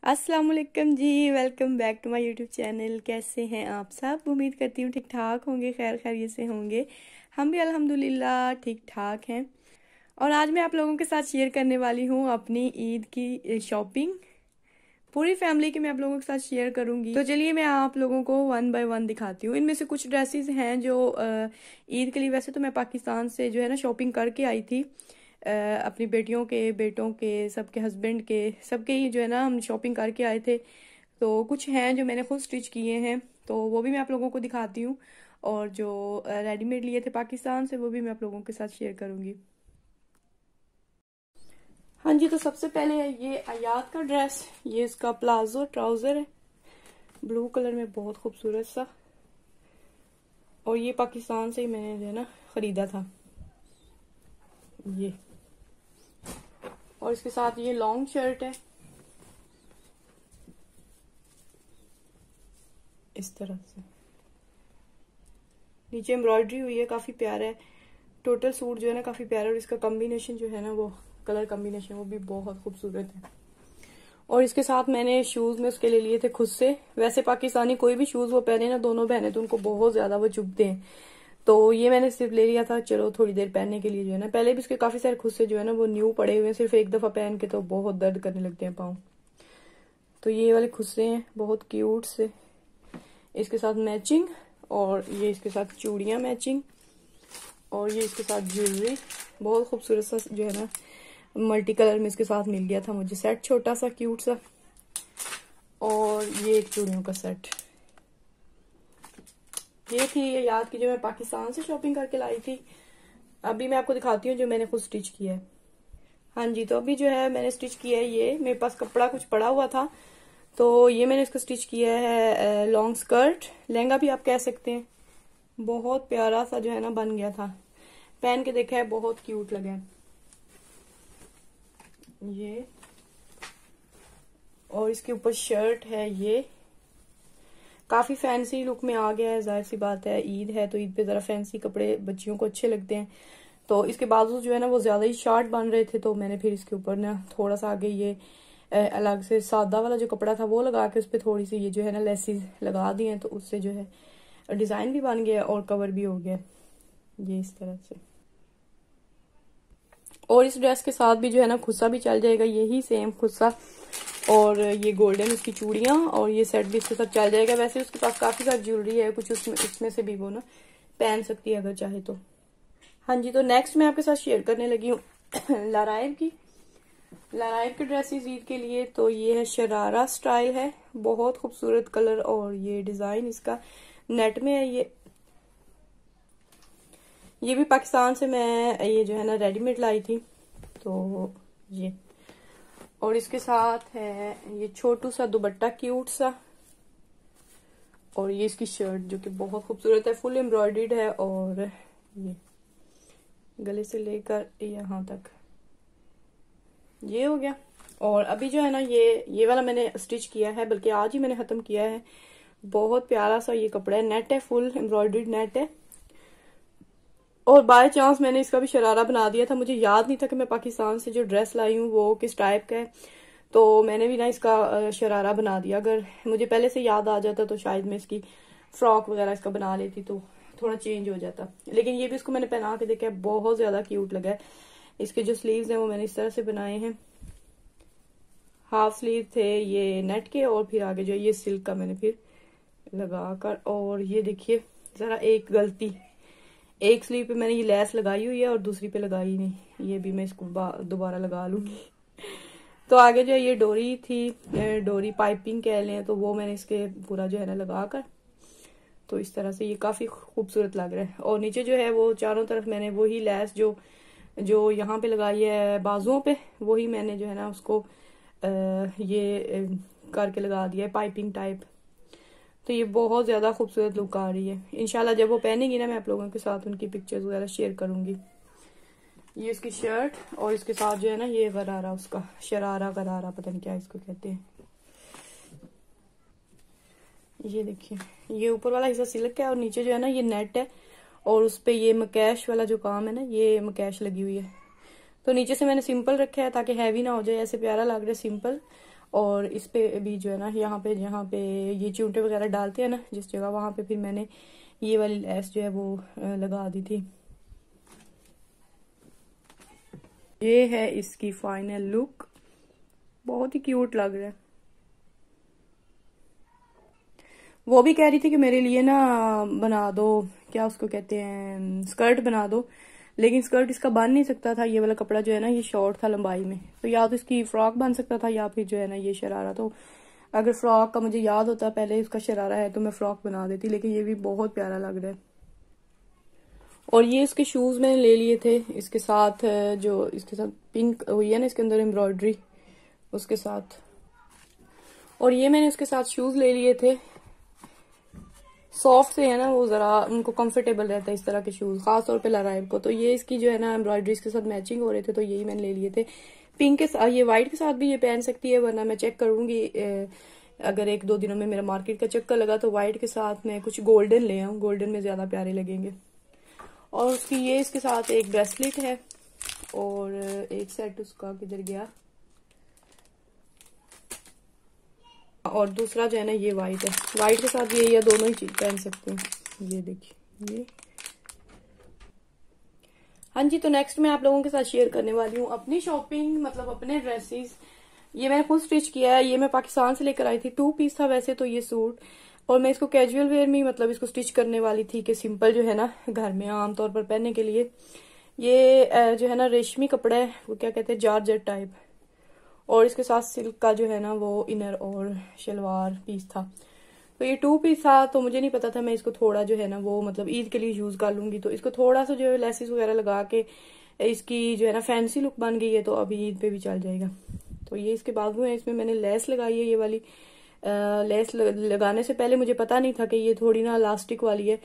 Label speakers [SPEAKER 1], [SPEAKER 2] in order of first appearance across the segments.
[SPEAKER 1] अस्सलाम वालेकुम जी। Welcome back to my YouTube channel. कैसे हैं आप सब? उम्मीद करती हूँ ठीक ठाक होंगे, खैर खैरियत से होंगे। हम भी अल्हम्दुलिल्लाह ठीक ठाक हैं। और आज मैं आप लोगों के साथ शेयर करने वाली हूँ अपनी ईद की शॉपिंग। पूरी फैमिली की मैं आप लोगों के साथ शेयर करूंगी। तो चलिए मैं आप लोगों को वन बाय वन दिखाती हूँ। इनमें से कुछ ड्रेसेस हैं जो ईद के लिए, वैसे तो मैं पाकिस्तान से जो है ना शॉपिंग करके आई थी। अपनी बेटियों के, बेटों के, सबके हस्बैंड के, सबके ही जो है ना हम शॉपिंग करके आए थे। तो कुछ हैं जो मैंने खुद स्टिच किए हैं, तो वो भी मैं आप लोगों को दिखाती हूँ। और जो रेडीमेड लिए थे पाकिस्तान से, वो भी मैं आप लोगों के साथ शेयर करूंगी। हाँ जी, तो सबसे पहले है ये आयात का ड्रेस। ये इसका प्लाजो ट्राउजर है, ब्लू कलर में, बहुत खूबसूरत सा। और ये पाकिस्तान से ही मैंने जो है ना खरीदा था ये। और इसके साथ ये लॉन्ग शर्ट है इस तरह से, नीचे एम्ब्रॉयडरी हुई है, काफी प्यारा है। टोटल सूट जो है ना काफी प्यारा है। और इसका कॉम्बिनेशन जो है ना, वो कलर कॉम्बिनेशन वो भी बहुत खूबसूरत है। और इसके साथ मैंने शूज में उसके ले लिए थे खुद से। वैसे पाकिस्तानी कोई भी शूज वो पहने ना, दोनों बहने, तो उनको बहुत ज्यादा वो चुभते हैं। तो ये मैंने सिर्फ ले लिया था, चलो थोड़ी देर पहनने के लिए जो है ना। पहले भी इसके काफी सारे खुद से जो है ना वो न्यू पड़े हुए हैं, सिर्फ एक दफा पहन के तो बहुत दर्द करने लगते हैं पाँव। तो ये वाले खुद से हैं, बहुत क्यूट से, इसके साथ मैचिंग। और ये इसके साथ चूड़ियां मैचिंग। और ये इसके साथ ज्वेलरी, बहुत खूबसूरत सा जो है ना मल्टी कलर में इसके साथ मिल गया था मुझे सेट, छोटा सा क्यूट सा। और ये एक चूड़ियों का सेट। ये थी ये याद की जो मैं पाकिस्तान से शॉपिंग करके लाई थी। अभी मैं आपको दिखाती हूँ जो मैंने खुद स्टिच किया है। हाँ जी, तो अभी जो है मैंने स्टिच किया है, ये मेरे पास कपड़ा कुछ पड़ा हुआ था, तो ये मैंने इसको स्टिच किया है लॉन्ग स्कर्ट, लहंगा भी आप कह सकते हैं। बहुत प्यारा सा जो है ना बन गया था, पहन के देखा है, बहुत क्यूट लगा है ये। और इसके ऊपर शर्ट है, ये काफी फैंसी लुक में आ गया है। जाहिर सी बात है, ईद है तो ईद पे जरा फैंसी कपड़े बच्चियों को अच्छे लगते हैं। तो इसके बाजू जो है ना वो ज्यादा ही शार्ट बन रहे थे, तो मैंने फिर इसके ऊपर ना थोड़ा सा आगे ये अलग से सादा वाला जो कपड़ा था वो लगा के उस पर थोड़ी सी ये जो है ना लेसिस लगा दी है, तो उससे जो है डिजाइन भी बन गया और कवर भी हो गया ये इस तरह से। और इस ड्रेस के साथ भी जो है ना खुस्सा भी चल जाएगा, यही सेम खुस्सा। और ये गोल्डन उसकी चूड़ियां और ये सेट भी इसके साथ चल जाएगा। वैसे उसके पास काफी सारी ज्वेलरी है, कुछ उसमें से भी वो ना पहन सकती है अगर चाहे तो। हाँ जी, तो नेक्स्ट मैं आपके साथ शेयर करने लगी हूँ लाराइब की। लाराइब की ड्रेसेस ईद के लिए। तो ये है शरारा स्टाइल है, बहुत खूबसूरत कलर और ये डिजाइन इसका नेट में है। ये भी पाकिस्तान से मैं ये जो है ना रेडीमेड लाई थी, तो ये। और इसके साथ है ये छोटू सा दुपट्टा क्यूट सा। और ये इसकी शर्ट जो कि बहुत खूबसूरत है, फुल एम्ब्रॉयडर्ड है। और ये गले से लेकर यहाँ तक ये हो गया। और अभी जो है ना ये वाला मैंने स्टिच किया है, बल्कि आज ही मैंने खत्म किया है। बहुत प्यारा सा ये कपड़ा है, नेट है, फुल एम्ब्रॉयडर्ड नेट है। और बाय चांस मैंने इसका भी शरारा बना दिया था, मुझे याद नहीं था कि मैं पाकिस्तान से जो ड्रेस लाई हूँ वो किस टाइप का है, तो मैंने भी ना इसका शरारा बना दिया। अगर मुझे पहले से याद आ जाता तो शायद मैं इसकी फ्रॉक वगैरह इसका बना लेती, तो थोड़ा चेंज हो जाता। लेकिन ये भी इसको मैंने पहना के देखा है, बहुत ज्यादा क्यूट लगा है। इसके जो स्लीव्स हैं वो मैंने इस तरह से बनाए हैं, हाफ स्लीव थे ये नेट के, और फिर आगे जो ये सिल्क का मैंने फिर लगाकर। और ये देखिए जरा एक गलती, एक स्लीव पे मैंने ये लेस लगाई हुई है और दूसरी पे लगाई नहीं, ये भी मैं इसको दोबारा लगा लूंगी। तो आगे जो ये डोरी थी, डोरी पाइपिंग कह लें, तो वो मैंने इसके पूरा जो है ना लगाकर, तो इस तरह से ये काफी खूबसूरत लग रहा है। और नीचे जो है वो चारों तरफ मैंने वही लेस जो यहाँ पे लगाई है बाजुओं पे, वही मैंने जो है ना उसको ये करके लगा दिया है पाइपिंग टाइप। तो ये बहुत ज्यादा खूबसूरत लुक आ रही है। इंशाल्लाह जब वो पहनेगी ना, मैं आप लोगों के साथ उनकी पिक्चर्स वगैरह शेयर करूंगी। ये इसकी शर्ट और इसके साथ जो है ना ये गरारा, उसका शरारा गरारा पता नहीं क्या इसको कहते हैं। ये देखिए ये ऊपर वाला हिस्सा सिल्क है और नीचे जो है ना ये नेट है, और उस पे ये मकैश वाला जो काम है ना, ये मकैश लगी हुई है। तो नीचे से मैंने सिंपल रखा है ताकि हैवी ना हो जाए, ऐसे प्यारा लग रहा है सिंपल। और इस पे भी जो है ना यहाँ पे जहाँ पे ये चिमटे वगैरह डालते हैं ना जिस जगह, वहां पे फिर मैंने ये वाली लेस जो है वो लगा दी थी। ये है इसकी फाइनल लुक, बहुत ही क्यूट लग रहा है। वो भी कह रही थी कि मेरे लिए ना बना दो, क्या उसको कहते हैं, स्कर्ट बना दो, लेकिन स्कर्ट इसका बन नहीं सकता था। ये वाला कपड़ा जो है ना ये शॉर्ट था लंबाई में, तो या तो इसकी फ्रॉक बन सकता था या फिर जो है ना ये शरारा। तो अगर फ्रॉक का मुझे याद होता पहले इसका शरारा है तो मैं फ्रॉक बना देती, लेकिन ये भी बहुत प्यारा लग रहा है। और ये इसके शूज मैंने ले लिए थे इसके साथ, जो इसके साथ पिंक हुई है ना इसके अंदर एम्ब्रॉयडरी उसके साथ। और ये मैंने उसके साथ शूज ले लिए थे, सॉफ्ट से है ना, वो जरा उनको कंफर्टेबल रहता है इस तरह के शूज, खासतौर पे लराइब को। तो ये इसकी जो है ना एम्ब्रॉयडरी के साथ मैचिंग हो रहे थे, तो यही मैंने ले लिए थे। पिंक के साथ, ये व्हाइट के साथ भी ये पहन सकती है, वरना मैं चेक करूंगी अगर 1-2 दिनों में मेरा मार्केट का चक्कर लगा तो व्हाइट के साथ मैं कुछ गोल्डन ले आऊं, गोल्डन में ज्यादा प्यारे लगेंगे। और उसकी ये इसके साथ एक ब्रेसलेट है और एक सेट उसका किधर गया, और दूसरा जो है ना ये व्हाइट है, व्हाइट के साथ ये या दोनों ही चीज पहन सकते हैं। ये देखिए ये। हाँ जी, तो नेक्स्ट मैं आप लोगों के साथ शेयर करने वाली हूँ अपनी शॉपिंग, मतलब अपने ड्रेसेस। ये मैंने खुद स्टिच किया है, ये मैं पाकिस्तान से लेकर आई थी, 2 पीस था वैसे तो ये सूट, और मैं इसको कैजुअल वेयर में मतलब इसको स्टिच करने वाली थी कि सिंपल जो है ना घर में आमतौर पर पहनने के लिए। ये जो है ना रेशमी कपड़ा है, वो क्या कहते हैं, जॉर्जेट टाइप, और इसके साथ सिल्क का जो है ना वो इनर और शलवार पीस था। तो ये 2 पीस था, तो मुझे नहीं पता था मैं इसको थोड़ा जो है ना वो मतलब ईद के लिए यूज कर लूंगी, तो इसको थोड़ा सा जो है लेसेस वगैरह लगा के इसकी जो है ना फैंसी लुक बन गई है, तो अभी ईद पे भी चल जाएगा। तो ये इसके बाजू है, इसमें मैंने लेस लगाई है, ये वाली लेस लगाने से पहले मुझे पता नहीं था कि ये थोड़ी ना इलास्टिक वाली है,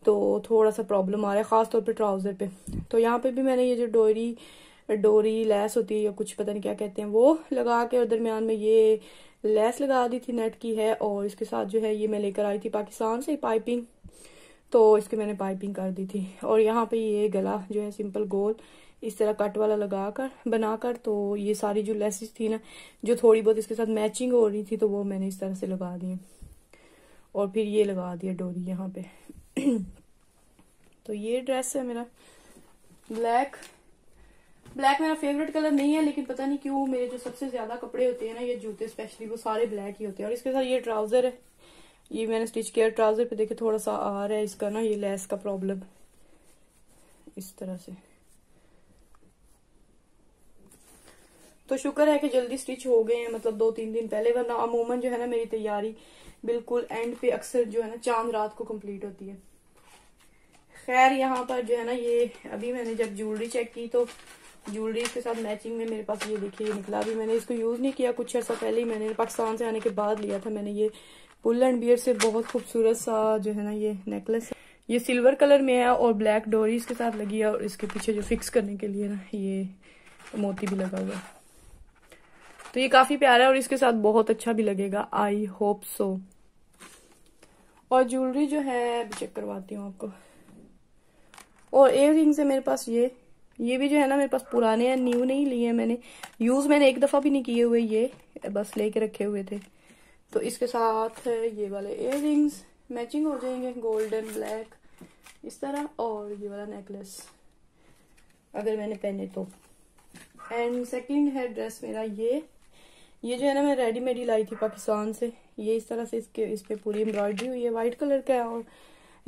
[SPEAKER 1] तो थोड़ा सा प्रॉब्लम आ रहा है खासतौर पे ट्राउजर पे। तो यहाँ पे भी मैंने ये जो डोरी लेस होती है या कुछ पता नहीं क्या कहते हैं वो लगा के, और दरमियान में ये लेस लगा दी थी, नेट की है। और इसके साथ जो है ये मैं लेकर आई थी पाकिस्तान से पाइपिंग, तो इसके मैंने पाइपिंग कर दी थी। और यहाँ पे ये गला जो है सिंपल गोल इस तरह कट वाला लगाकर बनाकर, तो ये सारी जो लेसेस थी ना जो थोड़ी बहुत इसके साथ मैचिंग हो रही थी, तो वो मैंने इस तरह से लगा दी, और फिर ये लगा दिया डोरी यहाँ पे। तो ये ड्रेस है मेरा ब्लैक मेरा फेवरेट कलर नहीं है, लेकिन पता नहीं क्यों मेरे जो सबसे ज्यादा कपड़े होते हैं ना, ये जूते स्पेशली, वो सारे ब्लैक ही होते हैं। और इसके साथ ये ट्राउजर है, ये मैंने स्टिच किया ट्राउजर पे, देखे थोड़ा सा आ रहा है इसका ना ये लेस का प्रॉब्लम इस तरह से। तो शुक्र है कि जल्दी स्टिच हो गए हैं, मतलब 2-3 दिन पहले, वरना अमूमन जो है ना मेरी तैयारी बिल्कुल एंड पे अक्सर जो है ना चांद रात को कंप्लीट होती है। खैर यहाँ पर जो है ना ये अभी मैंने जब ज्वेलरी चेक की तो ज्वेलरी के साथ मैचिंग में मेरे पास ये देखिए निकला। अभी मैंने इसको यूज नहीं किया, कुछ अर्सा पहले ही मैंने पाकिस्तान से आने के बाद लिया था मैंने। ये पुल एंड बियर से बहुत खूबसूरत सा जो है ना ये नेकलेस है, ये सिल्वर कलर में है और ब्लैक डोरी इसके साथ लगी है, और इसके पीछे जो फिक्स करने के लिए ना ये मोती भी लगा हुआ है। तो ये काफी प्यारा है और इसके साथ बहुत अच्छा भी लगेगा, आई होप सो। और ज्वेलरी जो है चेक करवाती हूँ आपको। और इयर रिंग्स है मेरे पास, ये भी जो है ना मेरे पास पुराने हैं, न्यू नहीं लिए मैंने, यूज मैंने एक दफा भी नहीं किए हुए, ये बस लेके रखे हुए थे। तो इसके साथ ये वाले इयर रिंग्स मैचिंग हो जाएंगे, गोल्डन ब्लैक इस तरह, और ये वाला नेकलेस अगर मैंने पहने तो। एंड सेकंड है ड्रेस मेरा ये जो है ना मैं रेडीमेड ही लाई थी पाकिस्तान से। ये इस तरह से इस पे पूरी एम्ब्रॉयडरी हुई है, व्हाइट कलर का है, और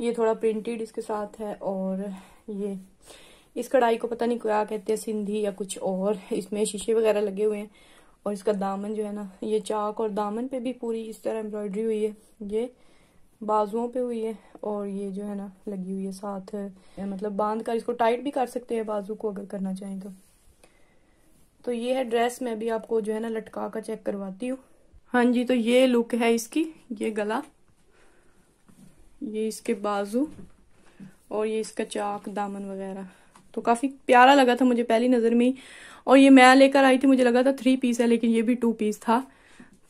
[SPEAKER 1] ये थोड़ा प्रिंटेड इसके साथ है। और ये इस कढ़ाई को पता नहीं क्या कहते हैं, सिंधी या कुछ और, इसमें शीशे वगैरह लगे हुए हैं। और इसका दामन जो है ना ये चाक, और दामन पे भी पूरी इस तरह एम्ब्रॉयडरी हुई है, ये बाजुओं पे हुई है, और ये जो है ना लगी हुई है साथ, मतलब बांध कर इसको टाइट भी कर सकते हैं बाजू को अगर करना चाहें तो। तो ये है ड्रेस, मैं भी आपको जो है ना लटका कर चेक करवाती हूँ। हाँ जी, तो ये लुक है इसकी, ये गला, ये इसके बाजू, और ये इसका चाक दामन वगैरह। तो काफी प्यारा लगा था मुझे पहली नजर में ही। और ये मैं लेकर आई थी, मुझे लगा था 3 पीस है, लेकिन ये भी 2 पीस था।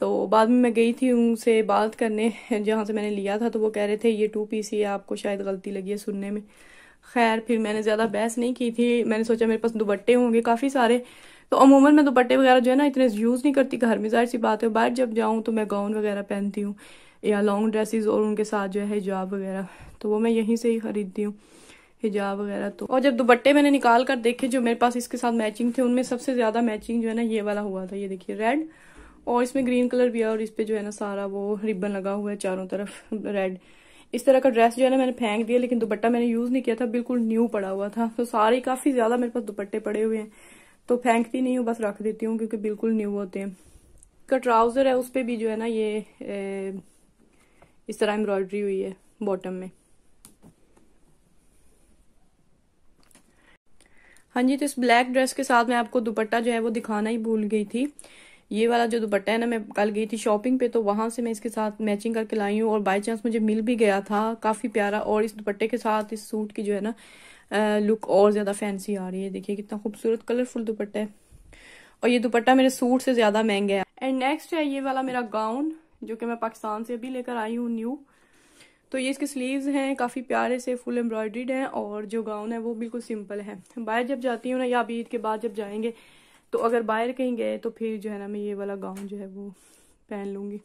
[SPEAKER 1] तो बाद में मैं गई थी उनसे बात करने जहां से मैंने लिया था, तो वो कह रहे थे ये 2 पीस ही है, आपको शायद गलती लगी है सुनने में। खैर फिर मैंने ज्यादा बहस नहीं की थी, मैंने सोचा मेरे पास दुपट्टे होंगे काफी सारे, तो अमूमन मैं दुपट्टे वगैरह जो है ना इतने यूज नहीं करती घर में, जाहिर सी बात है। बाहर जब जाऊँ तो मैं गाउन वगैरह पहनती हूँ या लॉन्ग ड्रेसेस, और उनके साथ जो है हिजाब वगैरह, तो वो मैं यहीं से ही खरीदती हूँ हिजाब वगैरह। तो और जब दुपट्टे मैंने निकाल कर देखे जो मेरे पास इसके साथ मैचिंग थे, उनमें सबसे ज्यादा मैचिंग जो है ना ये वाला हुआ था। ये देखिए रेड, और इसमें ग्रीन कलर भी है, और इस पे जो है ना सारा वो रिबन लगा हुआ है चारों तरफ रेड। इस तरह का ड्रेस जो है ना मैंने फेंक दिया, लेकिन दुपट्टा मैंने यूज नहीं किया था, बिल्कुल न्यू पड़ा हुआ था। तो सारे काफी ज्यादा मेरे पास दुपट्टे पड़े हुए हैं, तो फेंकती नहीं हूँ, बस रख देती हूँ क्योंकि बिल्कुल न्यू होते हैं। का ट्राउजर है, उस पे भी जो है ना ये इस तरह एम्ब्रॉयडरी हुई है बॉटम में। हाँ जी, तो इस ब्लैक ड्रेस के साथ मैं आपको दुपट्टा जो है वो दिखाना ही भूल गई थी। ये वाला जो दुपट्टा है ना, मैं कल गई थी शॉपिंग पे, तो वहां से मैं इसके साथ मैचिंग करके लाई हूँ, और बाय चांस मुझे मिल भी गया था, काफी प्यारा। और इस दुपट्टे के साथ इस सूट की जो है ना लुक और ज्यादा फैंसी आ रही है। देखिए कितना खूबसूरत कलरफुल दुपट्टा है, और ये दुपट्टा मेरे सूट से ज्यादा महंगा है। एंड नेक्स्ट है ये वाला मेरा गाउन, जो कि मैं पाकिस्तान से अभी लेकर आई हूँ न्यू। तो ये इसके स्लीव्स हैं, काफी प्यारे से फुल एम्ब्रॉयडर्ड हैं, और जो गाउन है वो बिल्कुल सिंपल है। बाहर जब जाती हूँ ना, या अभी ईद के बाद जब जाएंगे, तो अगर बाहर कहीं गए तो फिर जो है ना मैं ये वाला गाउन जो है वो पहन लूंगी।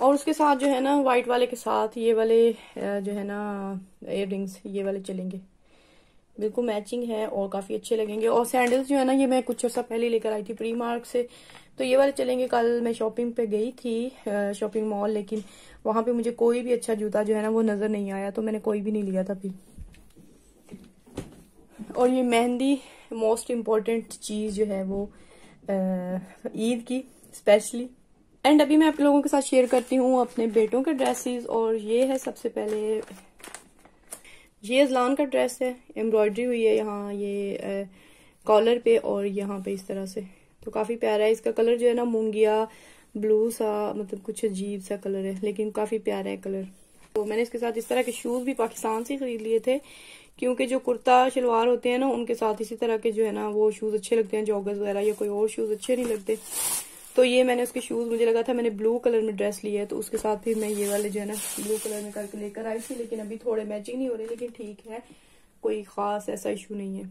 [SPEAKER 1] और उसके साथ जो है ना व्हाइट वाले के साथ ये वाले जो है ना इयररिंग्स, ये वाले चलेंगे, बिल्कुल मैचिंग है और काफी अच्छे लगेंगे। और सैंडल्स जो है ना ये मैं कुछ अर्सा पहले लेकर आई थी प्री मार्क से, तो ये वाले चलेंगे। कल मैं शॉपिंग पे गई थी शॉपिंग मॉल, लेकिन वहां पे मुझे कोई भी अच्छा जूता जो है ना वो नजर नहीं आया, तो मैंने कोई भी नहीं लिया था फिर। और ये मेहंदी मोस्ट इम्पोर्टेंट चीज जो है वो ईद की स्पेशली। एंड अभी मैं आप लोगों के साथ शेयर करती हूँ अपने बेटों के ड्रेसेस। और ये है सबसे पहले, ये अजलान का ड्रेस है, एम्ब्रॉयडरी हुई है यहाँ ये कॉलर पे और यहाँ पे इस तरह से, तो काफी प्यारा है। इसका कलर जो है ना मूंगिया ब्लू सा, मतलब कुछ अजीब सा कलर है, लेकिन काफी प्यारा है कलर। तो मैंने इसके साथ इस तरह के शूज भी पाकिस्तान से खरीद लिए थे, क्योंकि जो कुर्ता शलवार होते हैं ना उनके साथ इसी तरह के जो है ना वो शूज अच्छे लगते हैं, जॉगर्स वगैरह या कोई और शूज अच्छे नहीं लगते। तो ये मैंने उसके शूज, मुझे लगा था मैंने ब्लू कलर में ड्रेस ली है, तो उसके साथ फिर मैं ये वाले जो है ना ब्लू कलर में करके लेकर आई थी, लेकिन अभी थोड़े मैचिंग नहीं हो रहे, लेकिन ठीक है, कोई खास ऐसा इशू नहीं है।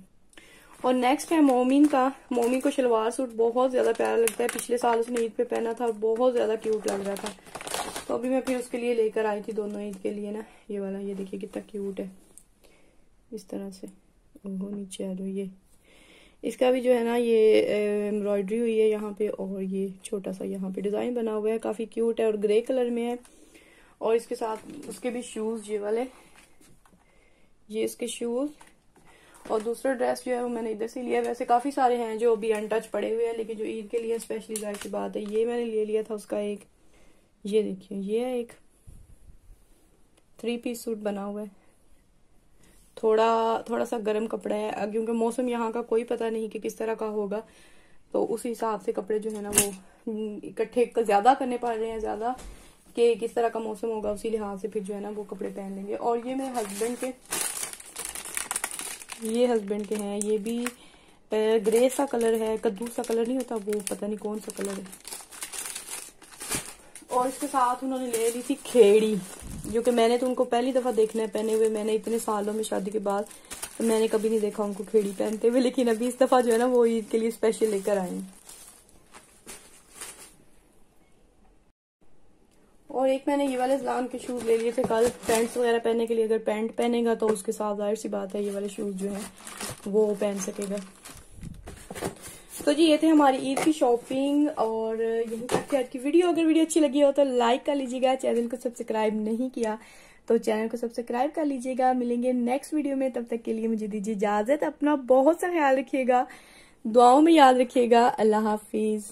[SPEAKER 1] और नेक्स्ट है मोमिन का। मोमिन को शलवार सूट बहुत ज्यादा प्यारा लगता है, पिछले साल उसने ईद पे पहना था और बहुत ज्यादा क्यूट लग रहा था, तो अभी मैं फिर उसके लिए लेकर आई थी दोनों ईद के लिए ना ये वाला। ये देखिए कितना क्यूट है इस तरह से। ओहो नीचे आ जाओ। ये इसका भी जो है ना ये एम्ब्रॉयडरी हुई है यहाँ पे, और ये छोटा सा यहाँ पे डिजाइन बना हुआ है, काफी क्यूट है और ग्रे कलर में है। और इसके साथ उसके भी शूज, ये वाले, ये इसके शूज। और दूसरा ड्रेस जो है वो मैंने इधर से लिया है। वैसे काफी सारे हैं जो अभी अनटच पड़े हुए हैं, लेकिन जो ईद के लिए स्पेशली जाहिर सी बात है ये मैंने ले लिया था उसका एक। ये देखिए ये है एक 3 पीस सूट बना हुआ है, थोड़ा सा गर्म कपड़ा है, क्योंकि मौसम यहाँ का कोई पता नहीं कि किस तरह का होगा, तो उस हिसाब से कपड़े जो है ना वो इकट्ठे ज्यादा करने पड़ रहे हैं, ज्यादा कि किस तरह का मौसम होगा उसी लिहाज से फिर जो है ना वो कपड़े पहन लेंगे। और ये मेरे हस्बैंड के, ये हस्बैंड के हैं, ये भी ग्रे सा कलर है, कद्दू सा कलर नहीं होता वो, पता नहीं कौन सा कलर है। और इसके साथ उन्होंने ले ली थी खेड़ी, जो कि मैंने तो उनको पहली दफा देखना है पहने हुए। मैंने इतने सालों में शादी के बाद तो मैंने कभी नहीं देखा उनको खेड़ी पहनते हुए, लेकिन अभी इस दफा जो है ना वो ईद के लिए स्पेशल लेकर आए। और एक मैंने ये वाले अजलान के शूज ले लिए थे कल पैंट्स वगैरह पहनने के लिए। अगर पैंट पहनेगा तो उसके साथ जाहिर सी बात है ये वाले शूज जो है वो पहन सकेगा। तो जी ये थे हमारी ईद की शॉपिंग, और यही तक थी आज की वीडियो। अगर वीडियो अच्छी लगी हो तो लाइक कर लीजिएगा, चैनल को सब्सक्राइब नहीं किया तो चैनल को सब्सक्राइब कर लीजिएगा। मिलेंगे नेक्स्ट वीडियो में, तब तक के लिए मुझे दीजिए इजाजत। अपना बहुत सा ख्याल रखिएगा, दुआओं में याद रखिएगा। अल्लाह हाफिज।